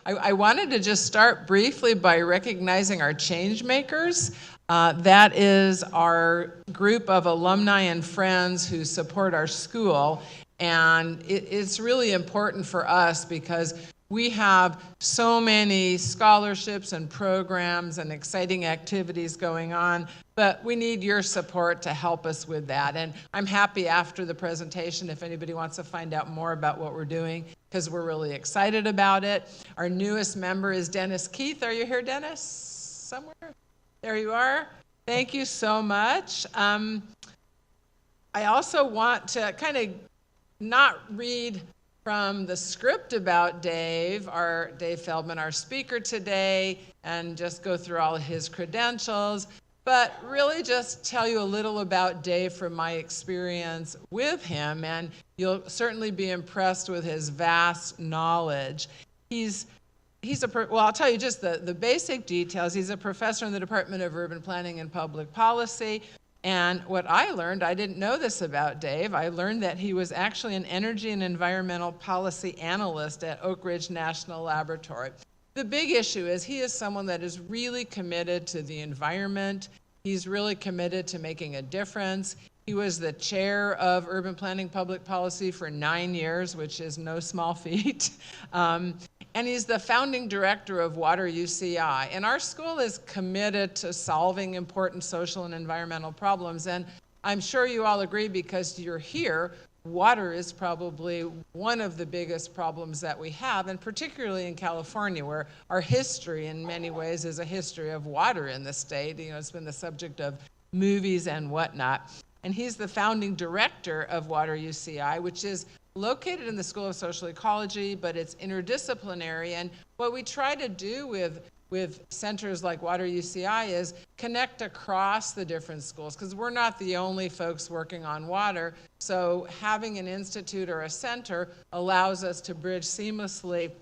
I wanted to just start briefly by recognizing our change makers. That is our group of alumni and friends who support our school. And it's really important for us because we have so many scholarships and programs and exciting activities going on, but we need your support to help us with that. And I'm happy after the presentation if anybody wants to find out more about what we're doing, because we're really excited about it. Our newest member is Dennis Keith. Are you here, Dennis? Somewhere? There you are. Thank you so much. I also want to kind of not read from the script about Dave Feldman, our speaker today, and just go through all of his credentials, but really just tell you a little about Dave from my experience with him, and you'll certainly be impressed with his vast knowledge. I'll tell you just the basic details. He's a professor in the Department of Urban Planning and Public Policy. And what I learned, I didn't know this about Dave, I learned that he was actually an energy and environmental policy analyst at Oak Ridge National Laboratory. The big issue is he is someone that is really committed to the environment. He's really committed to making a difference. He was the chair of Urban Planning Public Policy for 9 years, which is no small feat. And he's the founding director of Water UCI. And our school is committed to solving important social and environmental problems. And I'm sure you all agree, because you're here, water is probably one of the biggest problems that we have, and particularly in California, where our history in many ways is a history of water in the state. You know, it's been the subject of movies and whatnot. And he's the founding director of Water UCI, which is located in the School of Social Ecology, but it's interdisciplinary. And what we try to do with centers like Water UCI is connect across the different schools, because we're not the only folks working on water. So having an institute or a center allows us to bridge seamlessly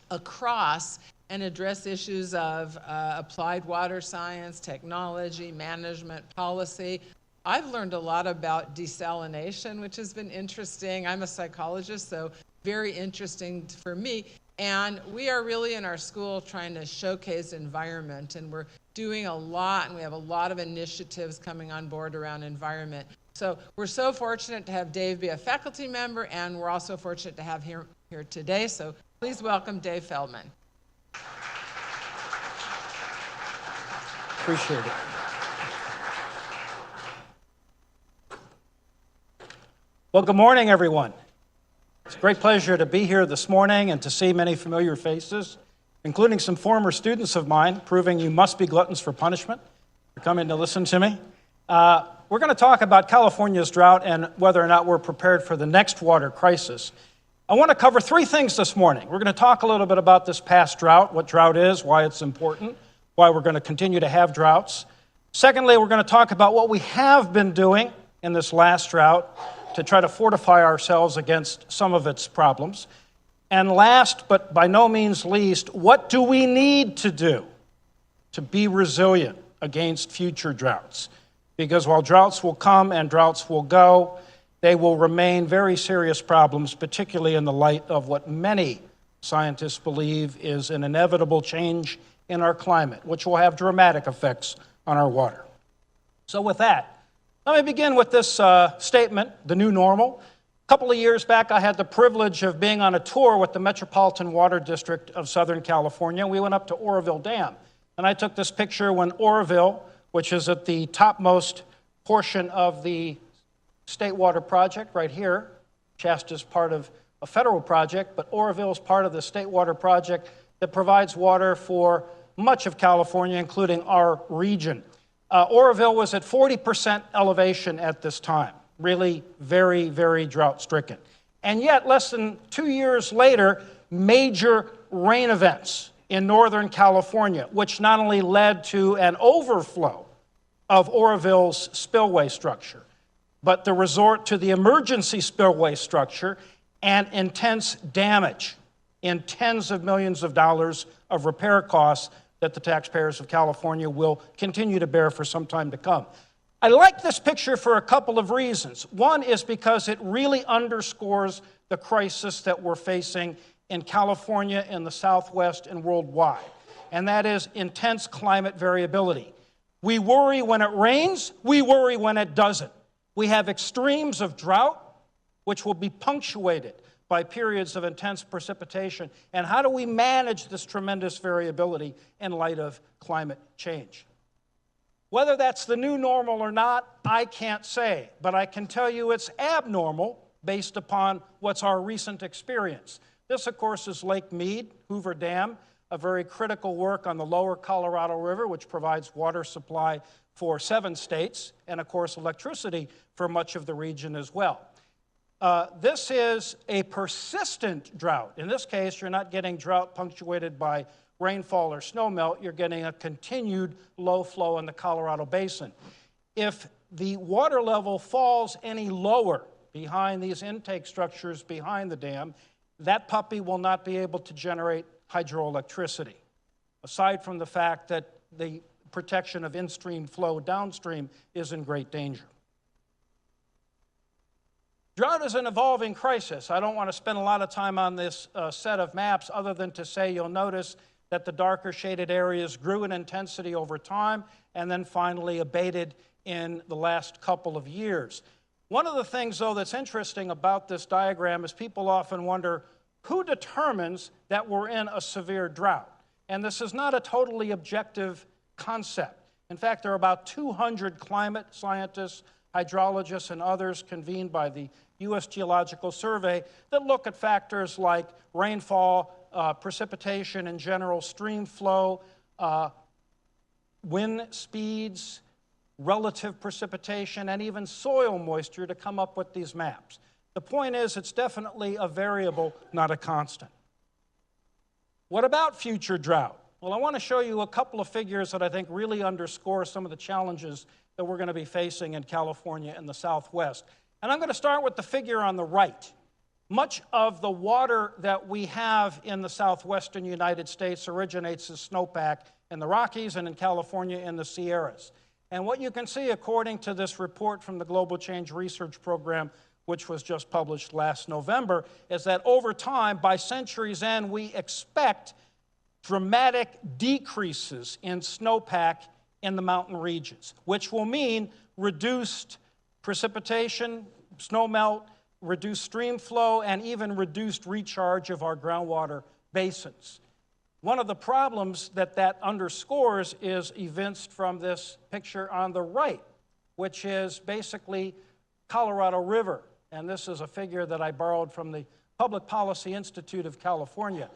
across and address issues of applied water science, technology, management, policy. I've learned a lot about desalination, which has been interesting. I'm a psychologist, so very interesting for me. And we are really in our school trying to showcase environment, and we're doing a lot, and we have a lot of initiatives coming on board around environment. So we're so fortunate to have Dave be a faculty member, and we're also fortunate to have him here today. So please welcome Dave Feldman. Appreciate it. Well, good morning, everyone. It's a great pleasure to be here this morning and to see many familiar faces, including some former students of mine, proving you must be gluttons for punishment for coming to listen to me. We're going to talk about California's drought and whether or not we're prepared for the next water crisis. I want to cover three things this morning. We're going to talk a little bit about this past drought, what drought is, why it's important, why we're going to continue to have droughts. Secondly, we're going to talk about what we have been doing in this last drought to try to fortify ourselves against some of its problems. And last, but by no means least, what do we need to do to be resilient against future droughts? Because while droughts will come and droughts will go, they will remain very serious problems, particularly in the light of what many scientists believe is an inevitable change in our climate, which will have dramatic effects on our water. So with that, let me begin with this statement, the new normal. A couple of years back, I had the privilege of being on a tour with the Metropolitan Water District of Southern California. We went up to Oroville Dam, and I took this picture when Oroville, which is at the topmost portion of the State Water Project right here. Shasta is part of a federal project, but Oroville is part of the State Water Project that provides water for much of California, including our region. Oroville was at 40% elevation at this time, really very, very drought-stricken. And yet, less than 2 years later, major rain events in Northern California, which not only led to an overflow of Oroville's spillway structure, but the resort to the emergency spillway structure and intense damage in tens of millions of dollars of repair costs that the taxpayers of California will continue to bear for some time to come. I like this picture for a couple of reasons. One is because it really underscores the crisis that we're facing in California, in the Southwest, and worldwide, and that is intense climate variability. We worry when it rains, we worry when it doesn't. We have extremes of drought, which will be punctuated by periods of intense precipitation. And how do we manage this tremendous variability in light of climate change? Whether that's the new normal or not, I can't say, but I can tell you it's abnormal based upon what's our recent experience. This, of course, is Lake Mead, Hoover Dam, a very critical work on the lower Colorado River, which provides water supply for 7 states, and of course electricity for much of the region as well. This is a persistent drought. In this case, you're not getting drought punctuated by rainfall or snowmelt, you're getting a continued low flow in the Colorado Basin. If the water level falls any lower behind these intake structures behind the dam, that puppy will not be able to generate hydroelectricity, aside from the fact that the protection of in-stream flow downstream is in great danger. Drought is an evolving crisis. I don't want to spend a lot of time on this set of maps other than to say you'll notice that the darker shaded areas grew in intensity over time and then finally abated in the last couple of years. One of the things, though, that's interesting about this diagram is people often wonder, who determines that we're in a severe drought? And this is not a totally objective concept. In fact, there are about 200 climate scientists, hydrologists, and others convened by the U.S. Geological Survey that look at factors like rainfall, precipitation in general, stream flow, wind speeds, relative precipitation, and even soil moisture to come up with these maps. The point is, it's definitely a variable, not a constant. What about future drought? Well, I want to show you a couple of figures that I think really underscore some of the challenges that we're going to be facing in California and the Southwest. And I'm going to start with the figure on the right. Much of the water that we have in the southwestern United States originates as snowpack in the Rockies and in California in the Sierras. And what you can see, according to this report from the Global Change Research Program, which was just published last November, is that over time, by century's end, we expect dramatic decreases in snowpack in the mountain regions, which will mean reduced precipitation, snowmelt, reduced stream flow, and even reduced recharge of our groundwater basins. One of the problems that underscores is evinced from this picture on the right, which is basically Colorado River. And this is a figure that I borrowed from the Public Policy Institute of California.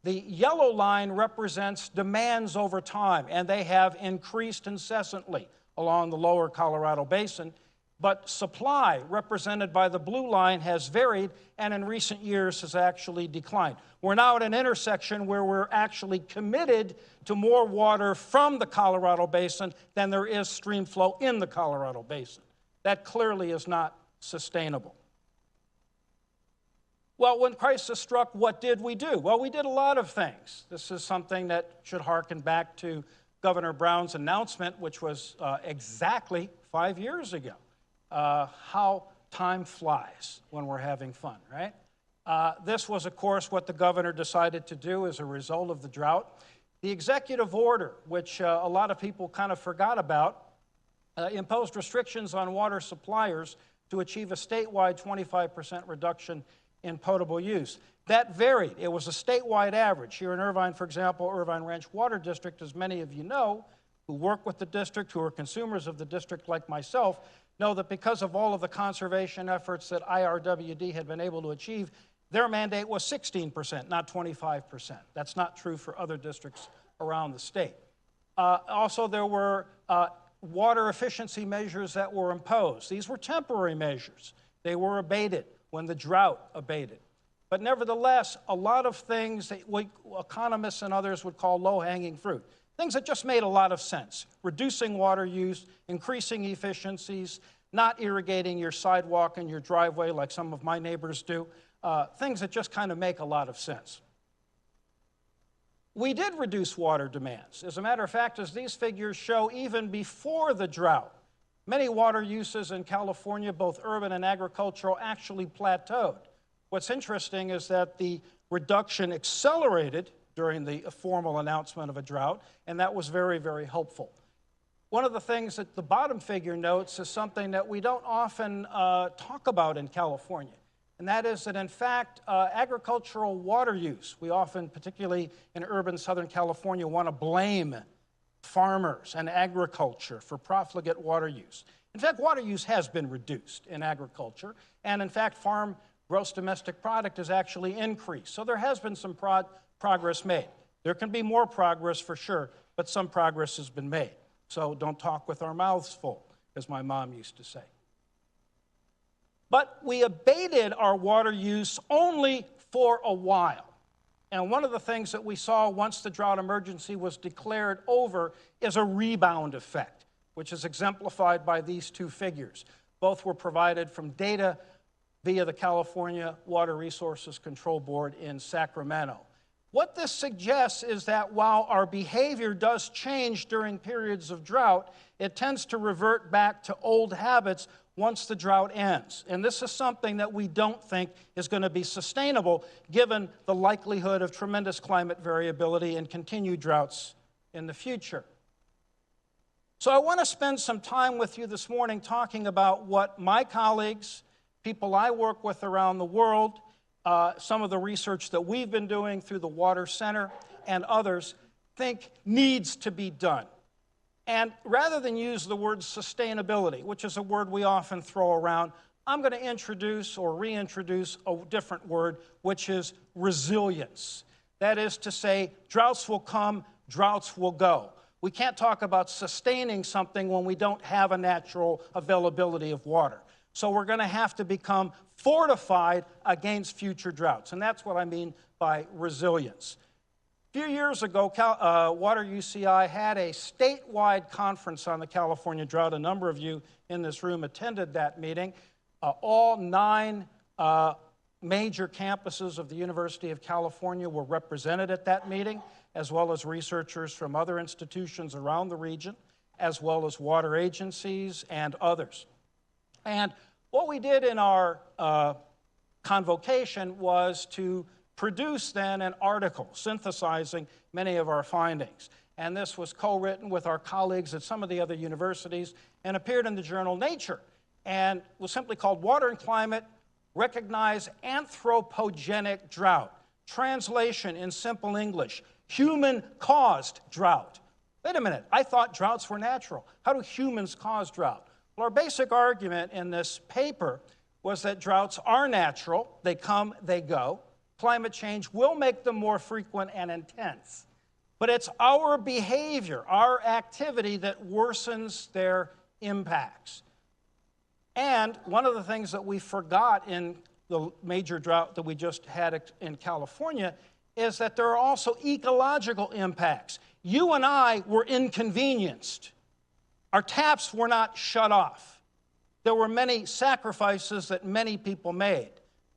The yellow line represents demands over time, and they have increased incessantly along the lower Colorado Basin. But supply, represented by the blue line, has varied and in recent years has actually declined. We're now at an intersection where we're actually committed to more water from the Colorado Basin than there is stream flow in the Colorado Basin. That clearly is not sustainable. Well, when crisis struck, what did we do? Well, we did a lot of things. This is something that should harken back to Governor Brown's announcement, which was exactly 5 years ago. How time flies when we're having fun, right? This was, of course, what the governor decided to do as a result of the drought. The executive order, which a lot of people kind of forgot about, imposed restrictions on water suppliers to achieve a statewide 25% reduction in potable use. That varied. It was a statewide average. Here in Irvine, for example, Irvine Ranch Water District, as many of you know, who work with the district, who are consumers of the district like myself, know that because of all of the conservation efforts that IRWD had been able to achieve, their mandate was 16%, not 25%. That's not true for other districts around the state. Also, there were water efficiency measures that were imposed. These were temporary measures. They were abated when the drought abated. But nevertheless, a lot of things that economists and others would call low-hanging fruit, things that just made a lot of sense. Reducing water use, increasing efficiencies, not irrigating your sidewalk and your driveway like some of my neighbors do, things that just kind of make a lot of sense. We did reduce water demands. As a matter of fact, as these figures show, even before the drought, many water uses in California, both urban and agricultural, actually plateaued. What's interesting is that the reduction accelerated during the formal announcement of a drought, and that was very, very helpful. One of the things that the bottom figure notes is something that we don't often talk about in California, and that is that, in fact, agricultural water use, we often, particularly in urban Southern California, want to blame farmers and agriculture for profligate water use. In fact, water use has been reduced in agriculture, and in fact, farm gross domestic product has actually increased. So there has been some progress made. There can be more progress for sure, but some progress has been made. So don't talk with our mouths full, as my mom used to say. But we abated our water use only for a while. And one of the things that we saw once the drought emergency was declared over is a rebound effect, which is exemplified by these two figures. Both were provided from data via the California Water Resources Control Board in Sacramento. What this suggests is that while our behavior does change during periods of drought, it tends to revert back to old habits once the drought ends. And this is something that we don't think is going to be sustainable given the likelihood of tremendous climate variability and continued droughts in the future. So I want to spend some time with you this morning talking about what my colleagues, people I work with around the world, some of the research that we've been doing through the Water Center and others think needs to be done. And rather than use the word sustainability, which is a word we often throw around, I'm going to introduce or reintroduce a different word, which is resilience. That is to say, droughts will come, droughts will go. We can't talk about sustaining something when we don't have a natural availability of water. So we're going to have to become fortified against future droughts. And that's what I mean by resilience. A few years ago, Water UCI had a statewide conference on the California drought. A number of you in this room attended that meeting. All 9 major campuses of the University of California were represented at that meeting, as well as researchers from other institutions around the region, as well as water agencies and others. And what we did in our convocation was to produce then an article synthesizing many of our findings. And this was co-written with our colleagues at some of the other universities and appeared in the journal Nature, and was simply called Water and Climate, Recognize Anthropogenic Drought. Translation in simple English, human-caused drought. Wait a minute, I thought droughts were natural. How do humans cause drought? Well, our basic argument in this paper was that droughts are natural. They come, they go. Climate change will make them more frequent and intense. But it's our behavior, our activity that worsens their impacts. And one of the things that we forgot in the major drought that we just had in California is that there are also ecological impacts. You and I were inconvenienced. Our taps were not shut off. There were many sacrifices that many people made.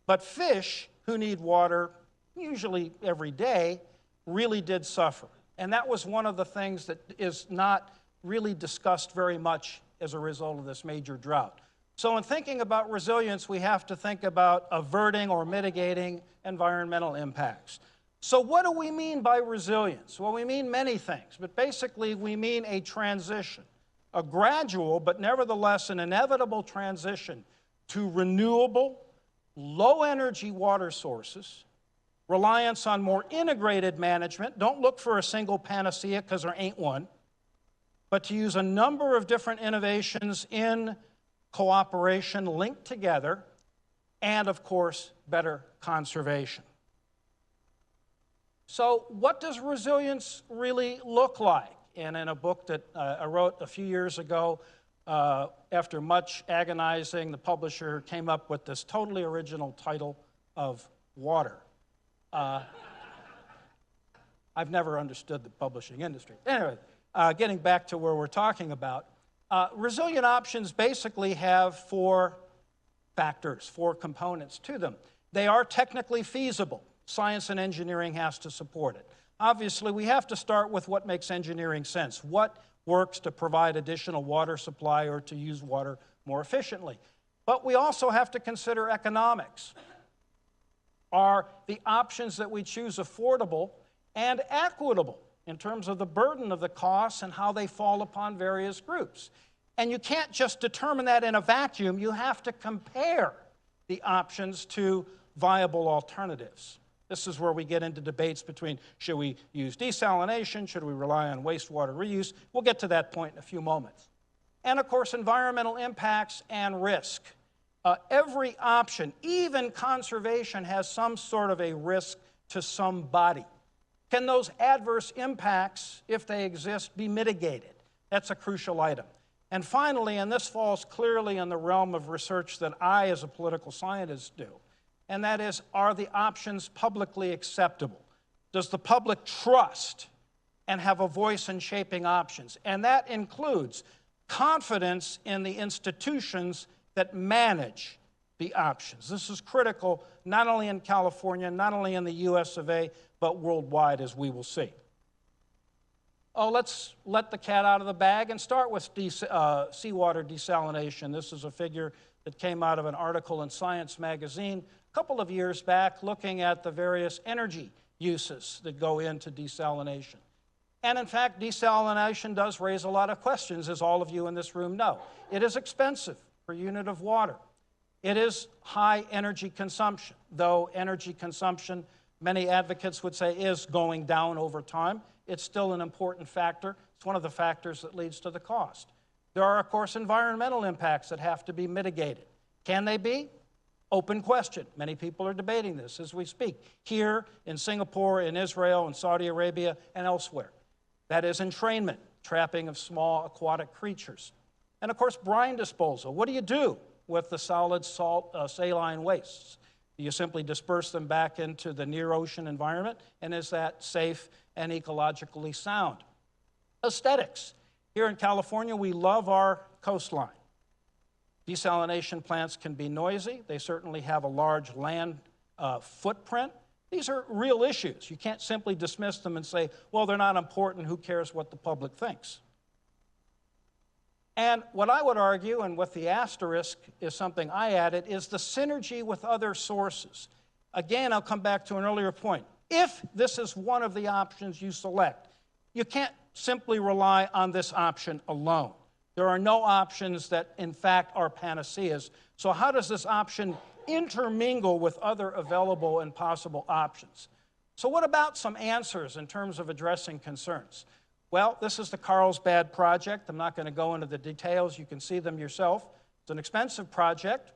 But fish, who need water usually every day, really did suffer. And that was one of the things that is not really discussed very much as a result of this major drought. So in thinking about resilience, we have to think about averting or mitigating environmental impacts. So what do we mean by resilience? Well, we mean many things, but basically we mean a transition, a gradual but nevertheless an inevitable transition to renewable, low-energy water sources, reliance on more integrated management. Don't look for a single panacea because there ain't one, but to use a number of different innovations in cooperation linked together, and of course, better conservation. So what does resilience really look like? And in a book that I wrote a few years ago, after much agonizing, the publisher came up with this totally original title of Water. I've never understood the publishing industry. Anyway, getting back to where we're talking about, resilient options basically have 4 factors, 4 components to them. They are technically feasible. Science and engineering has to support it. Obviously, we have to start with what makes engineering sense. What works to provide additional water supply or to use water more efficiently? But we also have to consider economics. Are the options that we choose affordable and equitable in terms of the burden of the costs and how they fall upon various groups? And you can't just determine that in a vacuum. You have to compare the options to viable alternatives. This is where we get into debates between should we use desalination, should we rely on wastewater reuse? We'll get to that point in a few moments. And of course, environmental impacts and risk. Every option, even conservation, has some sort of a risk to somebody. Can those adverse impacts, if they exist, be mitigated? That's a crucial item. And finally, and this falls clearly in the realm of research that I, as a political scientist, do, and that is, are the options publicly acceptable? Does the public trust and have a voice in shaping options? And that includes confidence in the institutions that manage the options. This is critical not only in California, not only in the US of A, but worldwide, as we will see. Oh, let's let the cat out of the bag and start with seawater desalination. This is a figure that came out of an article in Science magazine a couple of years back looking at the various energy uses that go into desalination. And in fact, desalination does raise a lot of questions, as all of you in this room know. It is expensive per unit of water. It is high energy consumption, though energy consumption, many advocates would say, is going down over time. It's still an important factor. It's one of the factors that leads to the cost. There are, of course, environmental impacts that have to be mitigated. Can they be? Open question. Many people are debating this as we speak, here in Singapore, in Israel, in Saudi Arabia, and elsewhere. That is entrainment, trapping of small aquatic creatures. And of course, brine disposal. What do you do with the solid salt saline wastes? Do you simply disperse them back into the near ocean environment? And is that safe and ecologically sound? Aesthetics. Here in California, we love our coastline. Desalination plants can be noisy. They certainly have a large land footprint. These are real issues. You can't simply dismiss them and say, well, they're not important. Who cares what the public thinks? And what I would argue, and with the asterisk is something I added, is the synergy with other sources. Again, I'll come back to an earlier point. If this is one of the options you select, you can't simply rely on this option alone. There are no options that, in fact, are panaceas. So how does this option intermingle with other available and possible options? So what about some answers in terms of addressing concerns? Well, this is the Carlsbad Project. I'm not going to go into the details. You can see them yourself. It's an expensive project.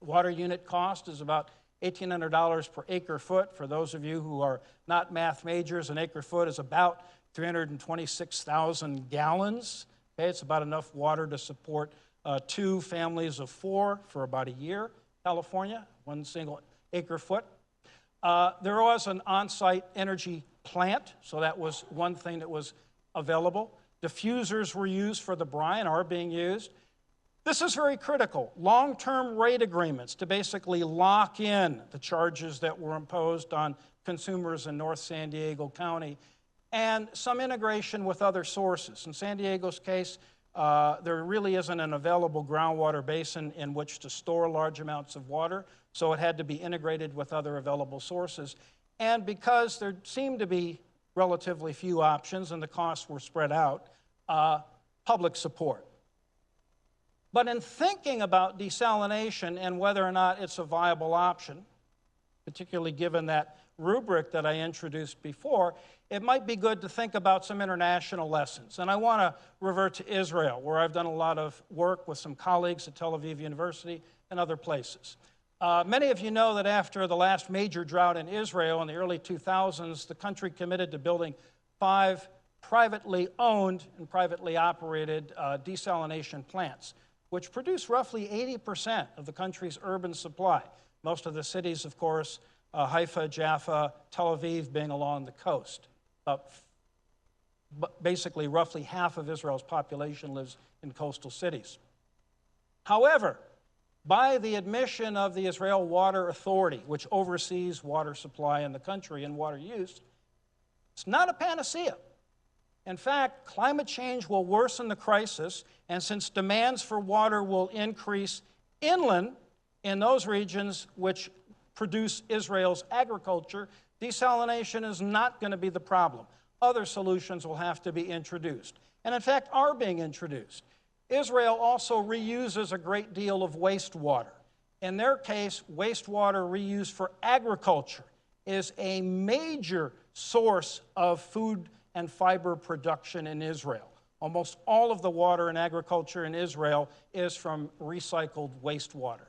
Water unit cost is about $1,800 per acre foot. For those of you who are not math majors, an acre foot is about 326,000 gallons. Okay, it's about enough water to support 2 families of 4 for about a year. California, 1 single acre foot. There was an on-site energy plant, so that was one thing that was available. Diffusers were used for the brine, are being used. This is very critical. Long-term rate agreements to basically lock in the charges that were imposed on consumers in North San Diego County, and some integration with other sources. In San Diego's case, there really isn't an available groundwater basin in which to store large amounts of water, so it had to be integrated with other available sources. And because there seemed to be relatively few options and the costs were spread out, public support. But in thinking about desalination and whether or not it's a viable option, particularly given that rubric that I introduced before, it might be good to think about some international lessons. And I want to revert to Israel, where I've done a lot of work with some colleagues at Tel Aviv University and other places. Many of you know that after the last major drought in Israel in the early 2000s, the country committed to building 5 privately owned and privately operated desalination plants, which produce roughly 80% of the country's urban supply. Most of the cities, of course, Haifa, Jaffa, Tel Aviv being along the coast. Basically, roughly half of Israel's population lives in coastal cities. However, by the admission of the Israel Water Authority, which oversees water supply in the country and water use, it's not a panacea. In fact, climate change will worsen the crisis, and since demands for water will increase inland in those regions which produce Israel's agriculture, desalination is not going to be the problem. Other solutions will have to be introduced, and in fact are being introduced. Israel also reuses a great deal of wastewater. In their case, wastewater reused for agriculture is a major source of food and fiber production in Israel. Almost all of the water in agriculture in Israel is from recycled wastewater.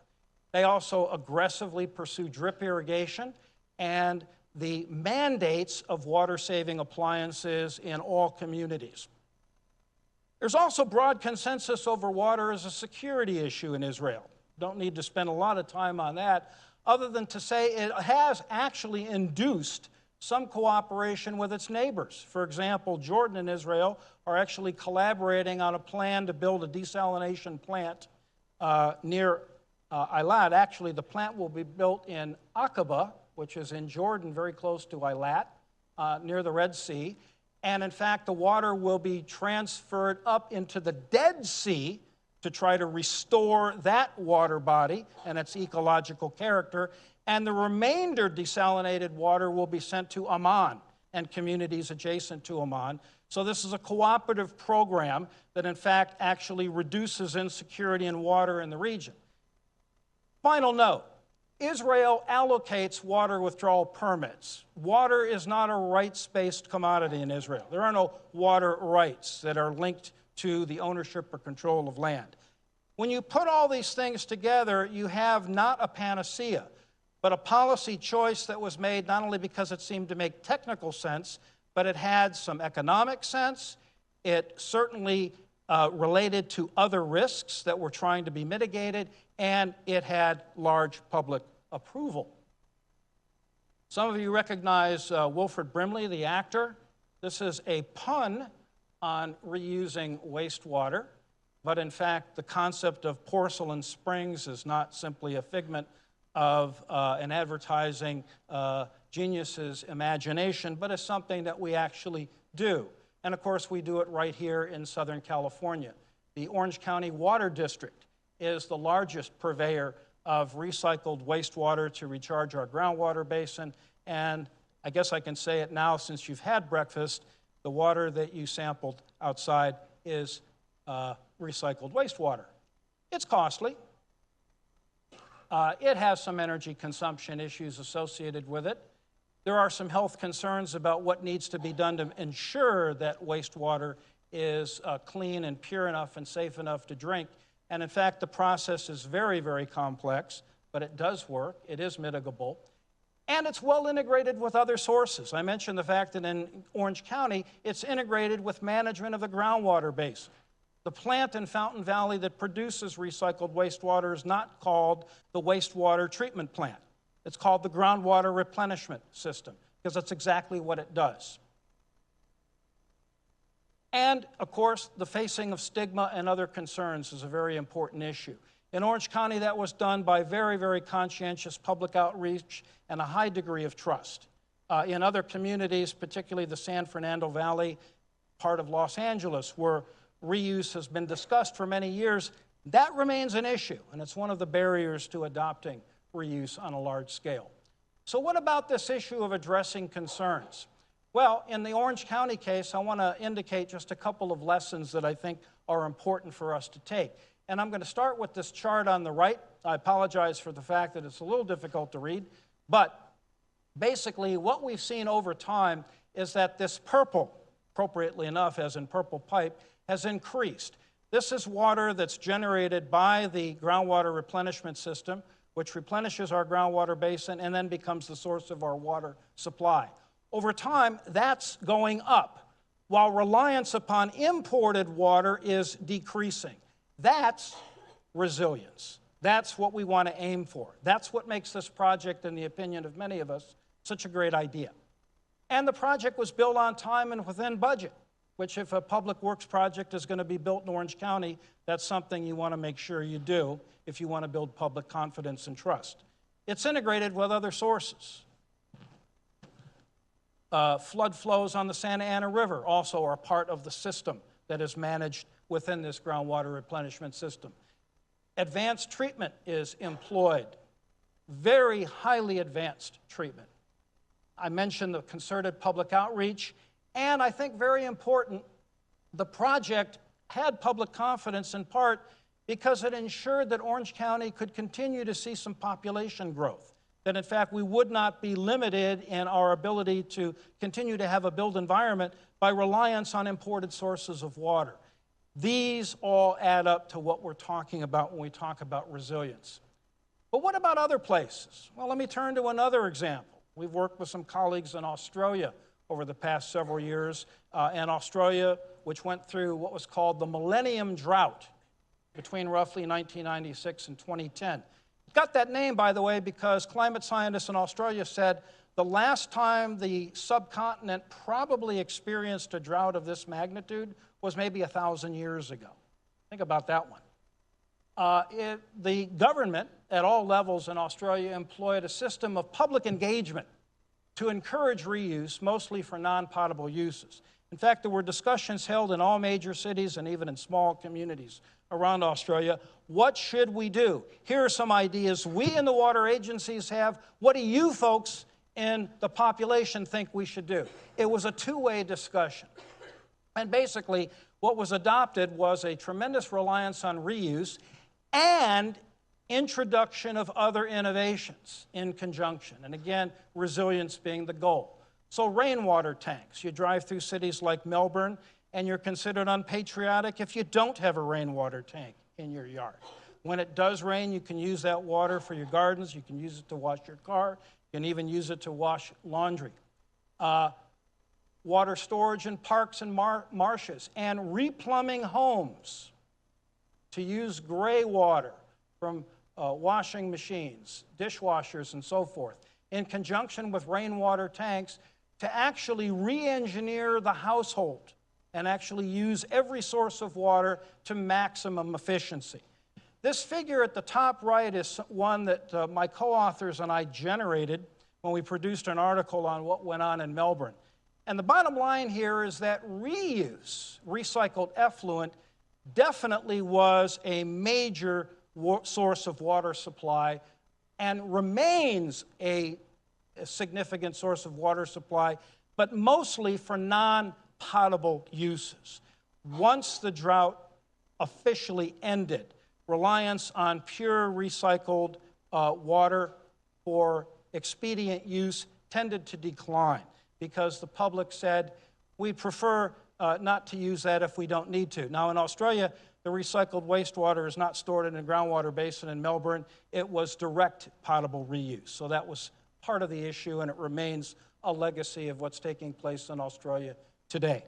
They also aggressively pursue drip irrigation and the mandates of water-saving appliances in all communities. There's also broad consensus over water as a security issue in Israel. Don't need to spend a lot of time on that, other than to say it has actually induced some cooperation with its neighbors. For example, Jordan and Israel are actually collaborating on a plan to build a desalination plant near Eilat. Actually, the plant will be built in Aqaba, which is in Jordan, very close to Eilat, near the Red Sea. And in fact, the water will be transferred up into the Dead Sea to try to restore that water body and its ecological character. And the remainder desalinated water will be sent to Amman and communities adjacent to Amman. So this is a cooperative program that in fact actually reduces insecurity in water in the region. Final note, Israel allocates water withdrawal permits. Water is not a rights-based commodity in Israel. There are no water rights that are linked to the ownership or control of land. When you put all these things together, you have not a panacea, but a policy choice that was made not only because it seemed to make technical sense, but it had some economic sense. It certainly related to other risks that were trying to be mitigated, and it had large public approval. Some of you recognize Wilfred Brimley, the actor. This is a pun on reusing wastewater, but in fact, the concept of porcelain springs is not simply a figment of an advertising genius's imagination, but is something that we actually do. And of course, we do it right here in Southern California. The Orange County Water District is the largest purveyor of recycled wastewater to recharge our groundwater basin. And I guess I can say it now since you've had breakfast, the water that you sampled outside is recycled wastewater. It's costly. It has some energy consumption issues associated with it. There are some health concerns about what needs to be done to ensure that wastewater is clean and pure enough and safe enough to drink. And in fact, the process is very, very complex, but it does work. It is mitigable. And it's well integrated with other sources. I mentioned the fact that in Orange County, it's integrated with management of the groundwater basin. The plant in Fountain Valley that produces recycled wastewater is not called the wastewater treatment plant. It's called the groundwater replenishment system, because that's exactly what it does. And, of course, the facing of stigma and other concerns is a very important issue. In Orange County, that was done by very, very conscientious public outreach and a high degree of trust. In other communities, particularly the San Fernando Valley, part of Los Angeles, where reuse has been discussed for many years, that remains an issue, and it's one of the barriers to adopting reuse on a large scale. So what about this issue of addressing concerns? Well, in the Orange County case, I want to indicate just a couple of lessons that I think are important for us to take. And I'm going to start with this chart on the right. I apologize for the fact that it's a little difficult to read, but basically what we've seen over time is that this purple, appropriately enough as in purple pipe, has increased. This is water that's generated by the groundwater replenishment system, which replenishes our groundwater basin and then becomes the source of our water supply. Over time, that's going up, while reliance upon imported water is decreasing. That's resilience. That's what we want to aim for. That's what makes this project, in the opinion of many of us, such a great idea. And the project was built on time and within budget, which if a public works project is going to be built in Orange County, that's something you want to make sure you do if you want to build public confidence and trust. It's integrated with other sources. Flood flows on the Santa Ana River also are part of the system that is managed within this groundwater replenishment system. Advanced treatment is employed. very highly advanced treatment. I mentioned the concerted public outreach, and I think very important, the project had public confidence in part because it ensured that Orange County could continue to see some population growth, that in fact we would not be limited in our ability to continue to have a built environment by reliance on imported sources of water. These all add up to what we're talking about when we talk about resilience. But what about other places? Well, let me turn to another example. We've worked with some colleagues in Australia over the past several years, and Australia, which went through what was called the Millennium Drought between roughly 1996 and 2010. It got that name, by the way, because climate scientists in Australia said the last time the subcontinent probably experienced a drought of this magnitude was maybe 1,000 years ago. Think about that one. The government at all levels in Australia employed a system of public engagement to encourage reuse, mostly for non-potable uses. In fact, there were discussions held in all major cities and even in small communities around Australia. What should we do? Here are some ideas we in the water agencies have. What do you folks in the population think we should do? It was a two-way discussion. And basically, what was adopted was a tremendous reliance on reuse and introduction of other innovations in conjunction. And again, resilience being the goal. So rainwater tanks. You drive through cities like Melbourne, and you're considered unpatriotic if you don't have a rainwater tank in your yard. When it does rain, you can use that water for your gardens. You can use it to wash your car. You can even use it to wash laundry. Water storage in parks and marshes, and replumbing homes to use gray water from washing machines, dishwashers, and so forth, in conjunction with rainwater tanks to actually re-engineer the household and actually use every source of water to maximum efficiency. This figure at the top right is one that my co-authors and I generated when we produced an article on what went on in Melbourne. And the bottom line here is that reuse, recycled effluent, definitely was a major source of water supply and remains a significant source of water supply, but mostly for non-potable uses. Once the drought officially ended, reliance on pure recycled water for expedient use tended to decline because the public said, we prefer not to use that if we don't need to. Now in Australia, the recycled wastewater is not stored in a groundwater basin in Melbourne. It was direct potable reuse. So that was part of the issue, and it remains a legacy of what's taking place in Australia today.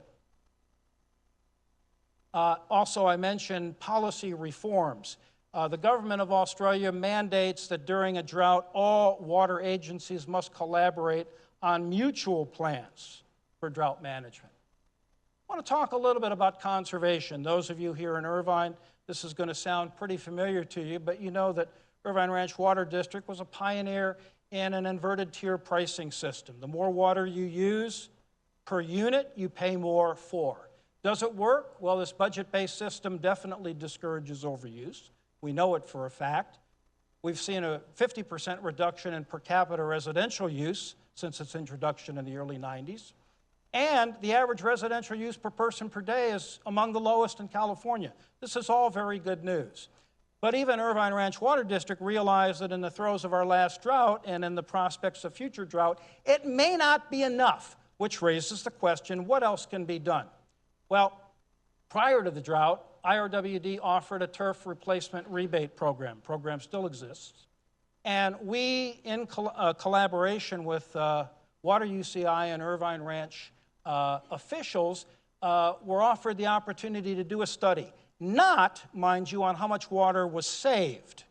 Also, I mentioned policy reforms. The government of Australia mandates that during a drought, all water agencies must collaborate on mutual plans for drought management. I want to talk a little bit about conservation. Those of you here in Irvine, this is going to sound pretty familiar to you, but you know that Irvine Ranch Water District was a pioneer in an inverted tier pricing system. The more water you use per unit, you pay more for. Does it work? Well, this budget-based system definitely discourages overuse. We know it for a fact. We've seen a 50% reduction in per capita residential use since its introduction in the early 90s. And the average residential use per person per day is among the lowest in California. This is all very good news. But even Irvine Ranch Water District realized that in the throes of our last drought and in the prospects of future drought, it may not be enough, which raises the question, what else can be done? Well, prior to the drought, IRWD offered a turf replacement rebate program. The program still exists. And we, in collaboration with Water UCI and Irvine Ranch officials, were offered the opportunity to do a study. Not, mind you, on how much water was saved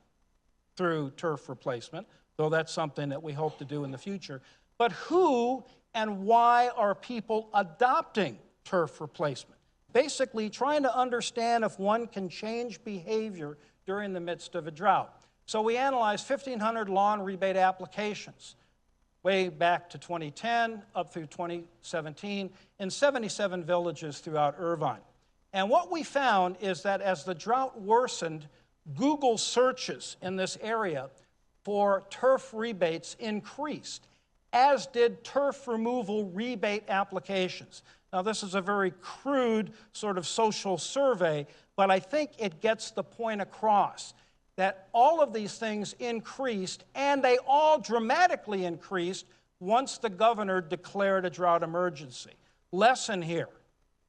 through turf replacement, though that's something that we hope to do in the future, but who and why are people adopting turf replacement? Basically, trying to understand if one can change behavior during the midst of a drought. So we analyzed 1,500 lawn rebate applications, way back to 2010 up through 2017 in 77 villages throughout Irvine. And what we found is that as the drought worsened, Google searches in this area for turf rebates increased, as did turf removal rebate applications. Now, this is a very crude sort of social survey, but I think it gets the point across that all of these things increased, and they all dramatically increased once the governor declared a drought emergency. Lesson here: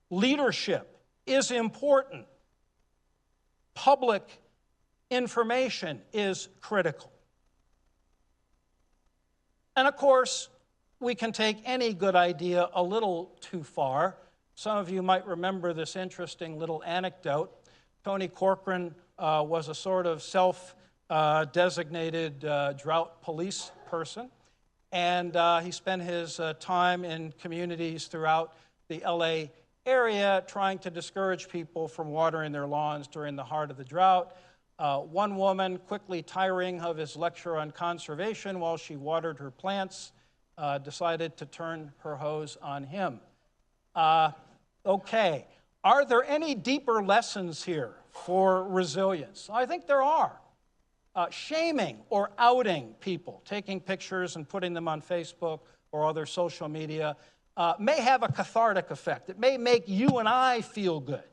leadership is important. Public information is critical. And of course, we can take any good idea a little too far. Some of you might remember this interesting little anecdote. Tony Corcoran was a sort of self-designated drought police person, and he spent his time in communities throughout the LA area trying to discourage people from watering their lawns during the heart of the drought. One woman, quickly tiring of his lecture on conservation while she watered her plants, decided to turn her hose on him. Okay, are there any deeper lessons here for resilience? I think there are. Shaming or outing people, taking pictures and putting them on Facebook or other social media, may have a cathartic effect. It may make you and I feel good,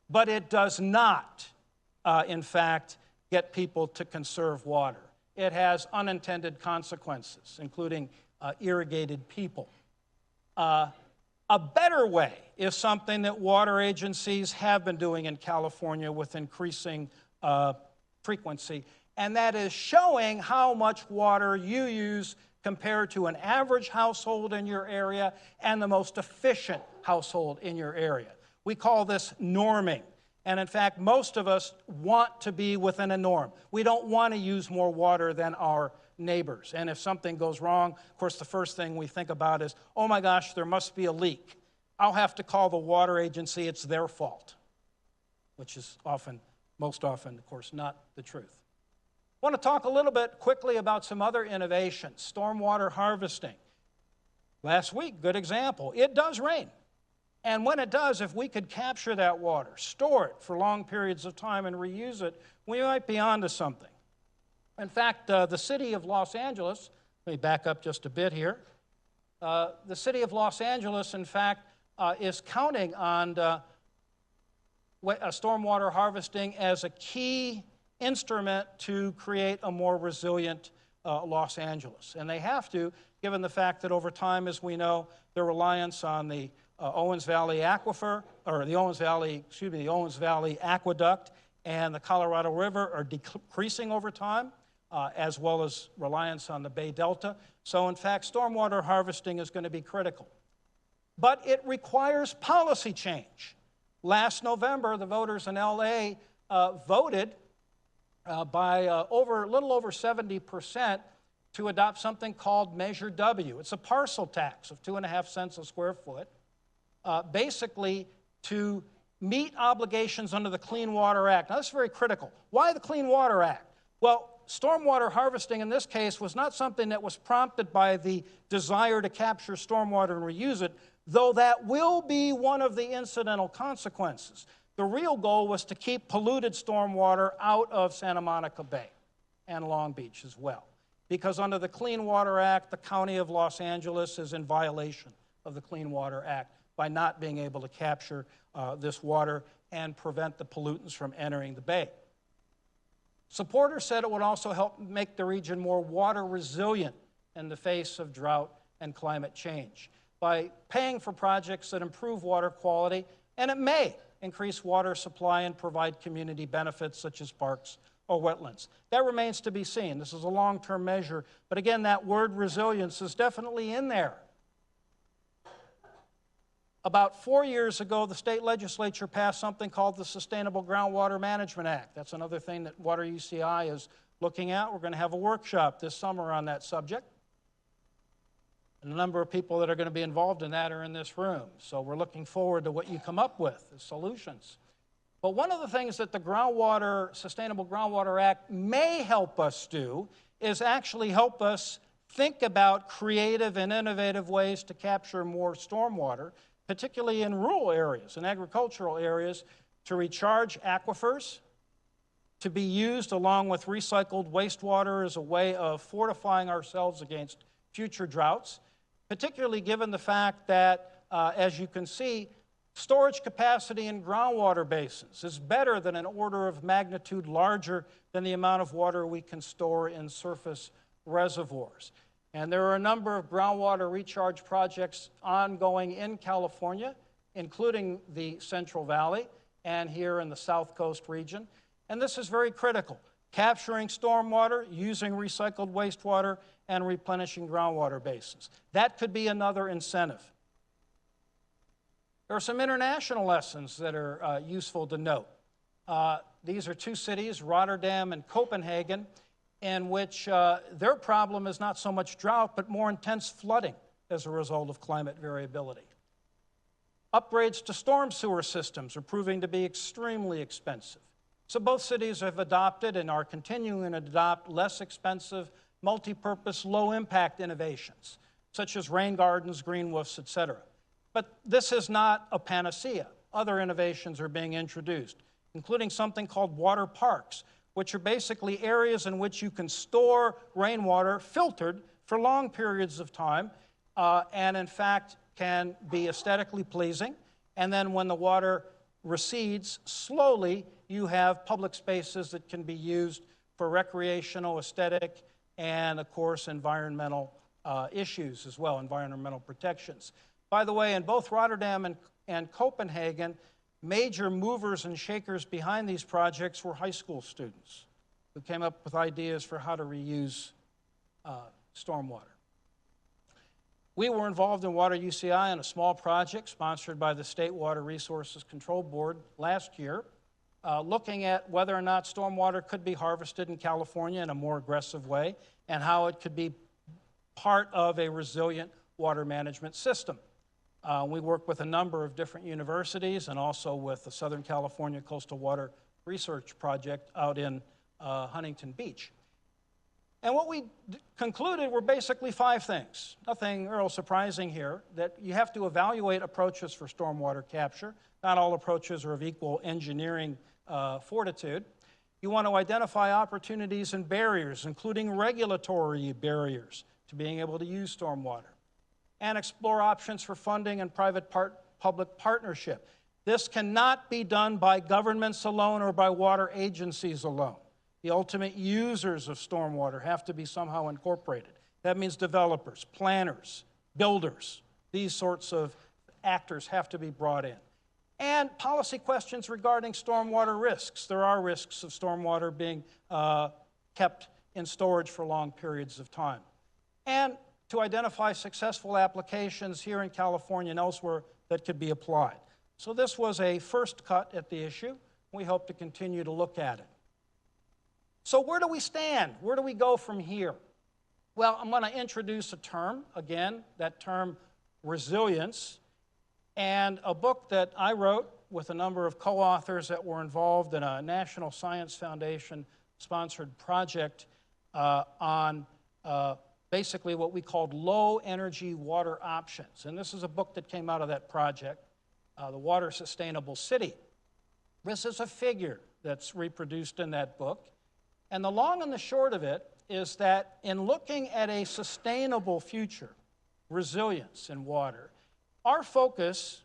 but it does not, in fact, get people to conserve water. It has unintended consequences, including irrigated people. A better way is something that water agencies have been doing in California with increasing frequency, and that is showing how much water you use compared to an average household in your area and the most efficient household in your area. We call this norming. And in fact, most of us want to be within a norm. We don't want to use more water than our neighbors. And if something goes wrong, of course, the first thing we think about is, oh my gosh, there must be a leak. I'll have to call the water agency, it's their fault, which is often, most often, of course, not the truth. I want to talk a little bit quickly about some other innovations. Stormwater harvesting. Last week, good example. It does rain. And when it does, if we could capture that water, store it for long periods of time and reuse it, we might be onto something. In fact, the city of Los Angeles, let me back up just a bit here. The city of Los Angeles, in fact, is counting on stormwater harvesting as a key instrument to create a more resilient Los Angeles. And they have to, given the fact that over time, as we know, their reliance on the Owens Valley Aquifer, or the Owens Valley Aqueduct and the Colorado River are decreasing over time, as well as reliance on the Bay Delta. So in fact, stormwater harvesting is going to be critical. But it requires policy change. Last November, the voters in LA voted by a little over 70% to adopt something called Measure W. It's a parcel tax of 2.5 cents a square foot, basically to meet obligations under the Clean Water Act. Now, that's very critical. Why the Clean Water Act? Well, stormwater harvesting in this case was not something that was prompted by the desire to capture stormwater and reuse it, though that will be one of the incidental consequences. The real goal was to keep polluted stormwater out of Santa Monica Bay and Long Beach as well. Because under the Clean Water Act, the County of Los Angeles is in violation of the Clean Water Act by not being able to capture this water and prevent the pollutants from entering the bay. Supporters said it would also help make the region more water resilient in the face of drought and climate change by paying for projects that improve water quality, and it may increase water supply and provide community benefits such as parks or wetlands. That remains to be seen. This is a long-term measure, but again, that word resilience is definitely in there. About 4 years ago, the state legislature passed something called the Sustainable Groundwater Management Act. That's another thing that Water UCI is looking at. We're going to have a workshop this summer on that subject. And a number of people that are going to be involved in that are in this room. So we're looking forward to what you come up with as solutions. But one of the things that the Sustainable Groundwater Act may help us do is actually help us think about creative and innovative ways to capture more stormwater, particularly in rural areas and agricultural areas, to recharge aquifers, to be used along with recycled wastewater as a way of fortifying ourselves against future droughts, particularly given the fact that, as you can see, storage capacity in groundwater basins is better than an order of magnitude larger than the amount of water we can store in surface reservoirs. And there are a number of groundwater recharge projects ongoing in California, including the Central Valley and here in the South Coast region. And this is very critical, capturing stormwater, using recycled wastewater, and replenishing groundwater basins. That could be another incentive. There are some international lessons that are useful to note. These are two cities, Rotterdam and Copenhagen, in which their problem is not so much drought, but more intense flooding as a result of climate variability. Upgrades to storm sewer systems are proving to be extremely expensive. So both cities have adopted and are continuing to adopt less expensive, multi-purpose, low-impact innovations, such as rain gardens, green roofs, etc. But this is not a panacea. Other innovations are being introduced, including something called water parks, which are basically areas in which you can store rainwater filtered for long periods of time, and in fact can be aesthetically pleasing. And then when the water recedes slowly, you have public spaces that can be used for recreational, aesthetic, and of course environmental issues as well, environmental protections. By the way, in both Rotterdam and Copenhagen, major movers and shakers behind these projects were high school students who came up with ideas for how to reuse stormwater. We were involved in Water UCI on a small project sponsored by the State Water Resources Control Board last year, looking at whether or not stormwater could be harvested in California in a more aggressive way and how it could be part of a resilient water management system. We work with a number of different universities and also with the Southern California Coastal Water Research Project out in Huntington Beach. And what we concluded were basically 5 things. Nothing real surprising here, that you have to evaluate approaches for stormwater capture. Not all approaches are of equal engineering fortitude. You want to identify opportunities and barriers, including regulatory barriers to being able to use stormwater, and explore options for funding and private-public partnership. This cannot be done by governments alone or by water agencies alone. The ultimate users of stormwater have to be somehow incorporated. That means developers, planners, builders. These sorts of actors have to be brought in. And policy questions regarding stormwater risks. There are risks of stormwater being kept in storage for long periods of time. And to identify successful applications here in California and elsewhere that could be applied. So this was a first cut at the issue. We hope to continue to look at it. So where do we stand? Where do we go from here? Well, I'm going to introduce a term, again, that term resilience, and a book that I wrote with a number of co-authors that were involved in a National Science Foundation-sponsored project on basically what we called low-energy water options. And this is a book that came out of that project, The Water Sustainable City. This is a figure that's reproduced in that book. And the long and the short of it is that in looking at a sustainable future, resilience in water, our focus,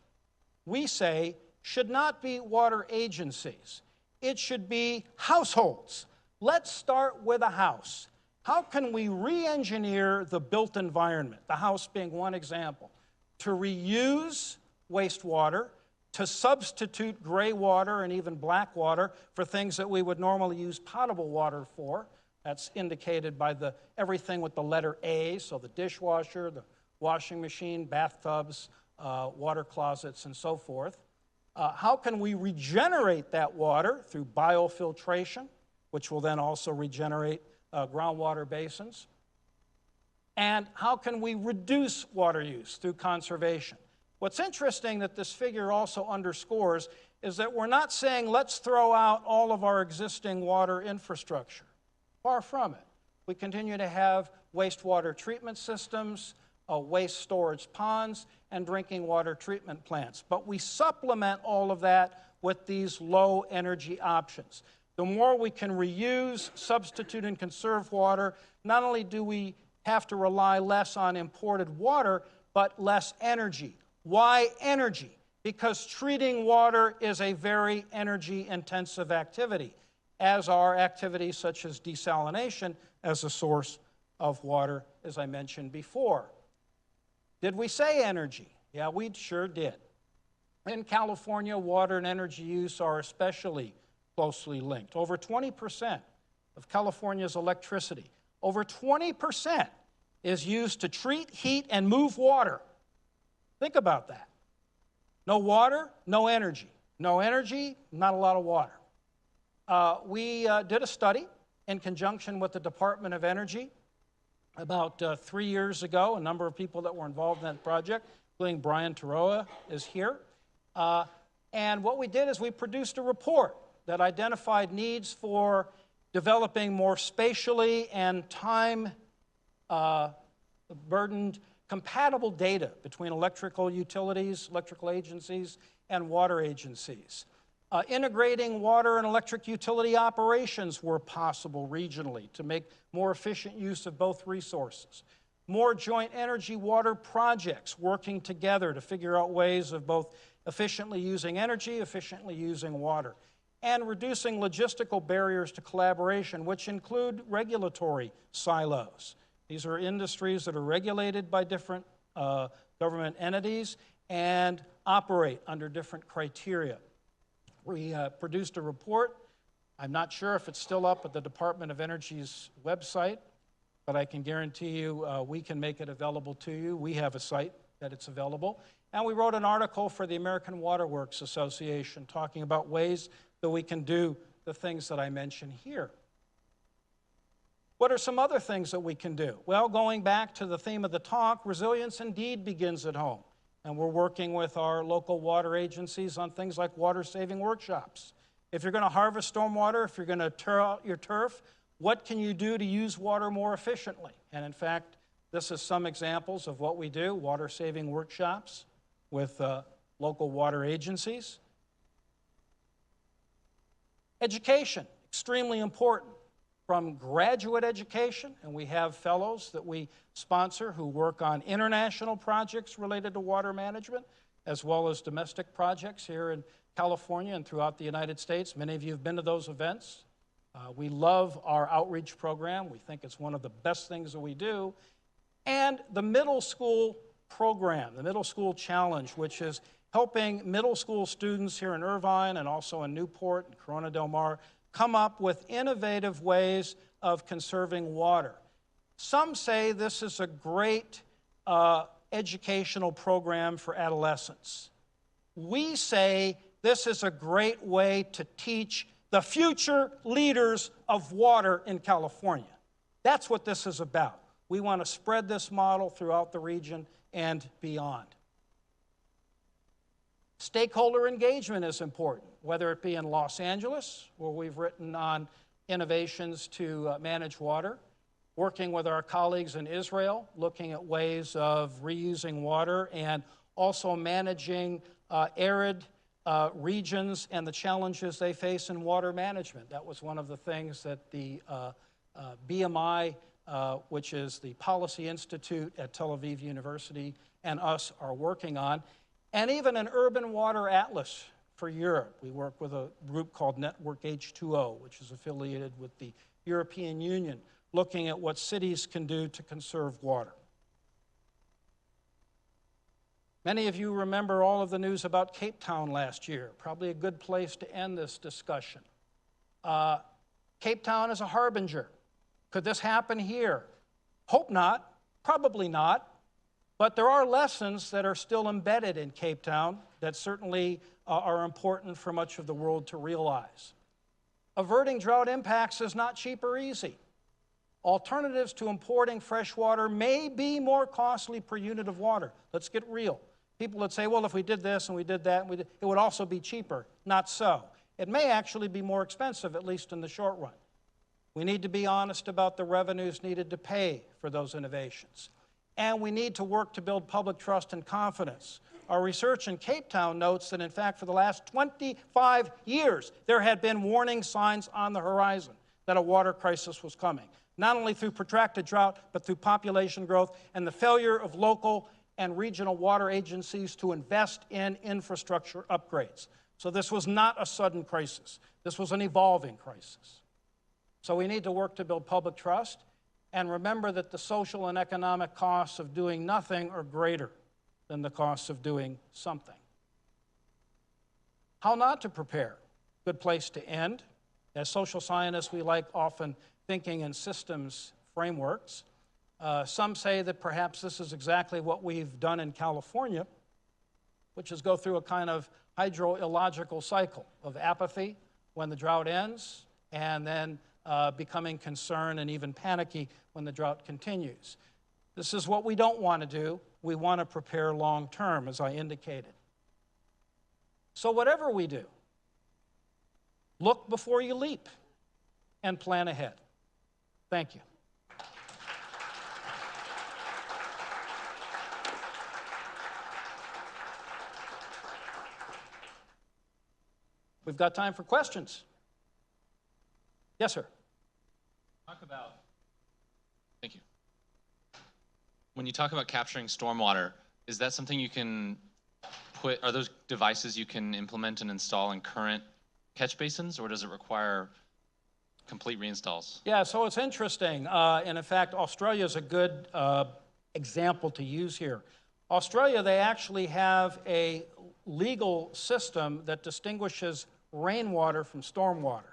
we say, should not be water agencies. It should be households. Let's start with a house. How can we re-engineer the built environment, the house being one example, to reuse wastewater, to substitute gray water and even black water for things that we would normally use potable water for? That's indicated by everything with the letter A, so the dishwasher, the washing machine, bathtubs, water closets, and so forth. How can we regenerate that water through biofiltration, which will then also regenerate groundwater basins? And how can we reduce water use through conservation? What's interesting that this figure also underscores is that we're not saying let's throw out all of our existing water infrastructure. Far from it. We continue to have wastewater treatment systems, waste storage ponds, and drinking water treatment plants. But we supplement all of that with these low energy options. The more we can reuse, substitute, and conserve water, not only do we have to rely less on imported water, but less energy. Why energy? Because treating water is a very energy-intensive activity, as are activities such as desalination as a source of water, as I mentioned before. Did we say energy? Yeah, we sure did. In California, water and energy use are especially closely linked. Over 20% of California's electricity, over 20% is used to treat, heat, and move water. Think about that. No water, no energy. No energy, not a lot of water. We did a study in conjunction with the Department of Energy about 3 years ago. A number of people that were involved in that project, including Brian Taroa, is here. And what we did is we produced a report that identified needs for developing more spatially and time-burdened compatible data between electrical utilities, electrical agencies, and water agencies. Integrating water and electric utility operations were possible regionally to make more efficient use of both resources. More joint energy water projects working together to figure out ways of both efficiently using energy, efficiently using water, and reducing logistical barriers to collaboration, which include regulatory silos. These are industries that are regulated by different government entities and operate under different criteria. We produced a report. I'm not sure if it's still up at the Department of Energy's website, but I can guarantee you we can make it available to you. We have a site that it's available. And we wrote an article for the American Water Works Association talking about ways that we can do the things that I mentioned here. What are some other things that we can do? Well, going back to the theme of the talk, resilience indeed begins at home. And we're working with our local water agencies on things like water-saving workshops. If you're going to harvest stormwater, if you're going to tear out your turf, what can you do to use water more efficiently? And in fact, this is some examples of what we do, water-saving workshops with local water agencies. Education, extremely important. From graduate education, and we have fellows that we sponsor who work on international projects related to water management, as well as domestic projects here in California and throughout the United States. Many of you have been to those events. We love our outreach program. We think it's one of the best things that we do. And the middle school program, the Middle School Challenge, which is helping middle school students here in Irvine and also in Newport and Corona Del Mar come up with innovative ways of conserving water. Some say this is a great educational program for adolescents. We say this is a great way to teach the future leaders of water in California. That's what this is about. We want to spread this model throughout the region and beyond. Stakeholder engagement is important, whether it be in Los Angeles, where we've written on innovations to manage water, working with our colleagues in Israel, looking at ways of reusing water and also managing arid regions and the challenges they face in water management. That was one of the things that the BMI, which is the Policy Institute at Tel Aviv University, and us are working on. And even an urban water atlas for Europe. We work with a group called Network H2O, which is affiliated with the European Union, looking at what cities can do to conserve water. Many of you remember all of the news about Cape Town last year. Probably a good place to end this discussion. Cape Town is a harbinger. Could this happen here? Hope not, probably not. But there are lessons that are still embedded in Cape Town that certainly are important for much of the world to realize. Averting drought impacts is not cheap or easy. Alternatives to importing fresh water may be more costly per unit of water. Let's get real. People would say, well, if we did this and we did that, it would also be cheaper. Not so. It may actually be more expensive, at least in the short run. We need to be honest about the revenues needed to pay for those innovations. And we need to work to build public trust and confidence. Our research in Cape Town notes that, in fact, for the last 25 years, there had been warning signs on the horizon that a water crisis was coming, not only through protracted drought, but through population growth and the failure of local and regional water agencies to invest in infrastructure upgrades. So this was not a sudden crisis. This was an evolving crisis. So we need to work to build public trust and remember that the social and economic costs of doing nothing are greater than the costs of doing something. How not to prepare? Good place to end. As social scientists, we like often thinking in systems frameworks. Some say that perhaps this is exactly what we've done in California, which is go through a kind of hydroillogical cycle of apathy when the drought ends, and then becoming concerned and even panicky when the drought continues. This is what we don't want to do. We want to prepare long term, as I indicated. So whatever we do, look before you leap and plan ahead. Thank you. We've got time for questions. Yes, sir. Thank you. When you talk about capturing stormwater, is that something you can put, are those devices you can implement and install in current catch basins, or does it require complete reinstalls? Yeah, so it's interesting. And in fact, Australia is a good example to use here. Australia, they actually have a legal system that distinguishes rainwater from stormwater.